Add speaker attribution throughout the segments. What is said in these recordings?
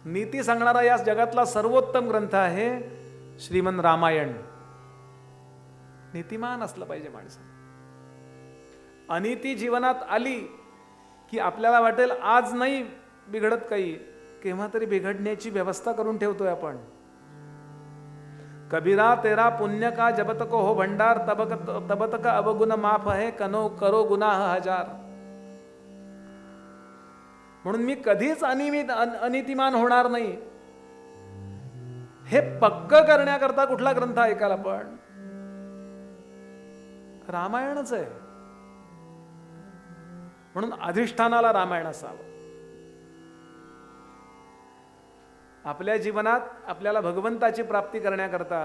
Speaker 1: नीती सांगणारा या जगातला सर्वोत्तम ग्रंथ आहे श्रीमन रामायण. नीतिमान असलं पाहिजे माणसं. अनिती जीवनात आली की आपल्याला वाटेल आज नाही बिघडत काही, केव्हा तरी बिघडण्याची व्यवस्था करून ठेवतोय आपण. कबीरा तेरा पुण्य का जब तक हो भंडार, तब तक अवगुण माफ है करो गुनाह हजार. म्हणून मी कधीच अनितिमान होणार नाही हे पक्क करण्याकरता कुठला ग्रंथ ऐकायला? पण रामायणच आहे. म्हणून अधिष्ठानाला रामायण असावं. आपल्या जीवनात आपल्याला भगवंताची प्राप्ती करण्याकरता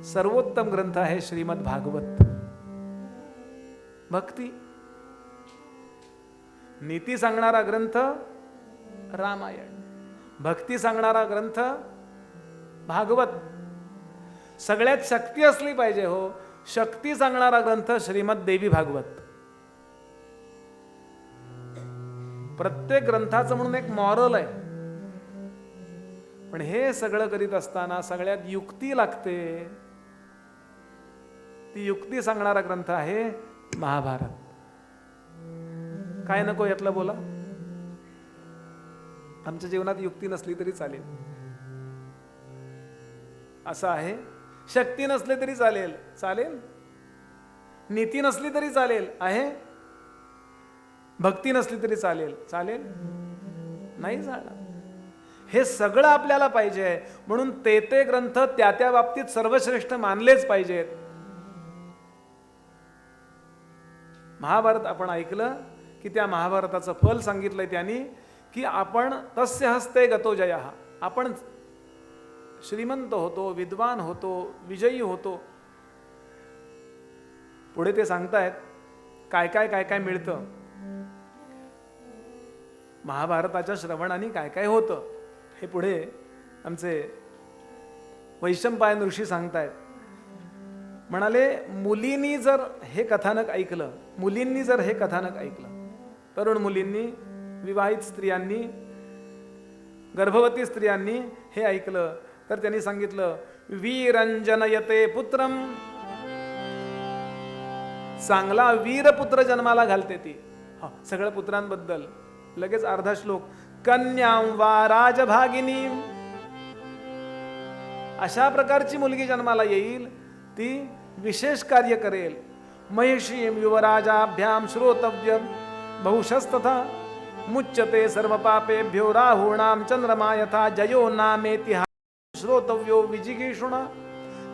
Speaker 1: सर्वोत्तम ग्रंथ आहे श्रीमद भागवत. भक्ती नीती सांगणारा ग्रंथ रामायण, भक्ती सांगणारा ग्रंथ भागवत. सगळ्यात शक्ती असली पाहिजे हो. शक्ती सांगणारा ग्रंथ श्रीमद देवी भागवत. प्रत्येक ग्रंथाचं म्हणून एक मॉरल आहे. पण हे सगळं करीत असताना सगळ्यात युक्ती लागते. ती युक्ती सांगणारा ग्रंथ आहे महाभारत. काय नको यातलं बोला? आमच्या जीवनात युक्ती नसली तरी चालेल असं आहे. शक्ती नसली तरी चालेल, चालेल. नीती नसली तरी चालेल आहे. भक्ती नसली तरी चालेल, चालेल. नाही चालणार. हे सगळं आपल्याला पाहिजे. म्हणून ते ग्रंथ त्या बाबतीत सर्वश्रेष्ठ मानलेच पाहिजेत. महाभारत आपण ऐकलं की त्या महाभारताचं फल सांगितलंय त्यांनी की आपण तस्य हस्ते गतो जयः. आपण श्रीमंत होतो, विद्वान होतो, विजयी होतो. पुढे ते सांगतायत काय काय काय काय मिळतं. महाभारताच्या श्रवणाने काय काय होतं हे पुढे आमचे वैशंपायन ऋषी सांगतायत. म्हणाले मुलींनी जर हे कथानक ऐकलं, मुलींनी जर हे कथानक ऐकलं, तरुण मुलींनी, विवाहित स्त्रियांनी, गर्भवती स्त्रियांनी हे ऐकलं तर त्यांनी सांगितलं वीरंजनयते पुत्रम. चांगला वीरपुत्र जन्माला घालते ती. सगळ्या पुत्रांबद्दल लगेच अर्धा श्लोक. कन्यां वा राजभागिनी. अशा प्रकारची मुलगी जन्माला येईल ती विशेष कार्य करेल. महिषीं युवराजाभ्याम श्रोतव्यम बहुशस्तथा मुच्यते सर्व पापेभ्यो राहूणाम चंद्रमा यथा जयो नामेति श्रोतव्यो विजिगीषुणा.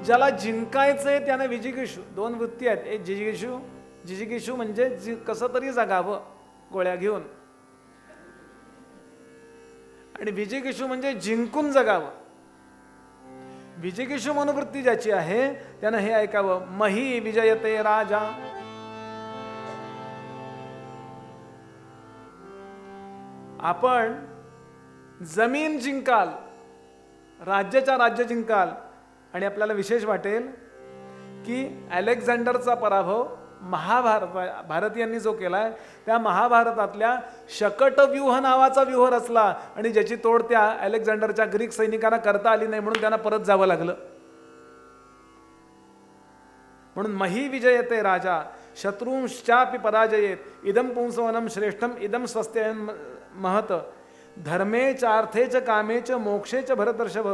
Speaker 1: ज्याला जिंकायचंय त्याने विजिगीषू. दोन वृत्ती आहेत. एक जिजिगीषू. जिजिगीषू म्हणजे कसं तरी जगावं गोळ्या घेऊन, आणि विजिगीषू म्हणजे जिंकून जगावं. विजिगीषू मनोवृत्ती ज्याची आहे त्यानं हे ऐकावं. मही विजयते राजा. आपण जमीन जिंकाल, राज्याच्या राज्य जिंकाल, आणि आपल्याला विशेष वाटेल की अलेक्झांडरचा पराभव भारतीयांनी जो केलाय त्या महाभारतातल्या शकटव्यूह नावाचा व्यूह रचला, आणि ज्याची तोड त्या अलेक्झांडरच्या ग्रीक सैनिकांना करता आली नाही म्हणून त्यांना परत जावं लागलं. म्हणून मही विजयते राजा शत्रूंश्चापि पराजयेत इदम पुंसवनम श्रेष्ठम इदम स्वस्त्य महत धर्मे चार्थे च कामे च मोक्षे च भरतर्षभ.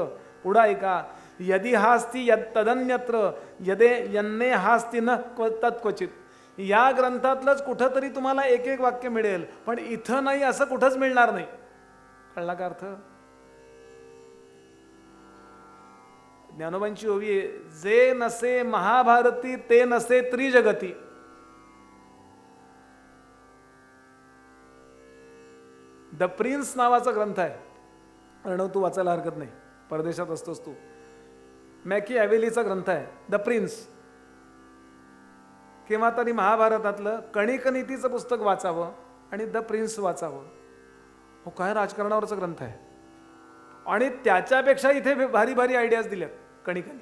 Speaker 1: पुढा ऐका. यदि हास्ति यद तदन्यत्र यदे यन्ने हास्ति न तत्क्वचित. या ग्रंथातलंच कुठंतरी तुम्हाला एक एक वाक्य मिळेल, पण इथं नाही असं कुठंच मिळणार नाही. कळला का अर्थ? ज्ञानोबांची ओवी आहे, जे नसे महाभारती ते नसे त्रिजगती. द प्रिन्स नावाचा ग्रंथ आहे. अर्णव तू वाचायला हरकत नाही, परदेशात असतोस तू. मॅकी ॲव्हेलीचा ग्रंथ आहे द प्रिन्स. केव्हा तरी महाभारतातलं कणिकनीतीचं पुस्तक वाचावं आणि द प्रिन्स वाचावं. हो, काय राजकारणावरचा ग्रंथ आहे, आणि त्याच्यापेक्षा इथे भारी भारी आयडियाज दिल्यात कणिकनी.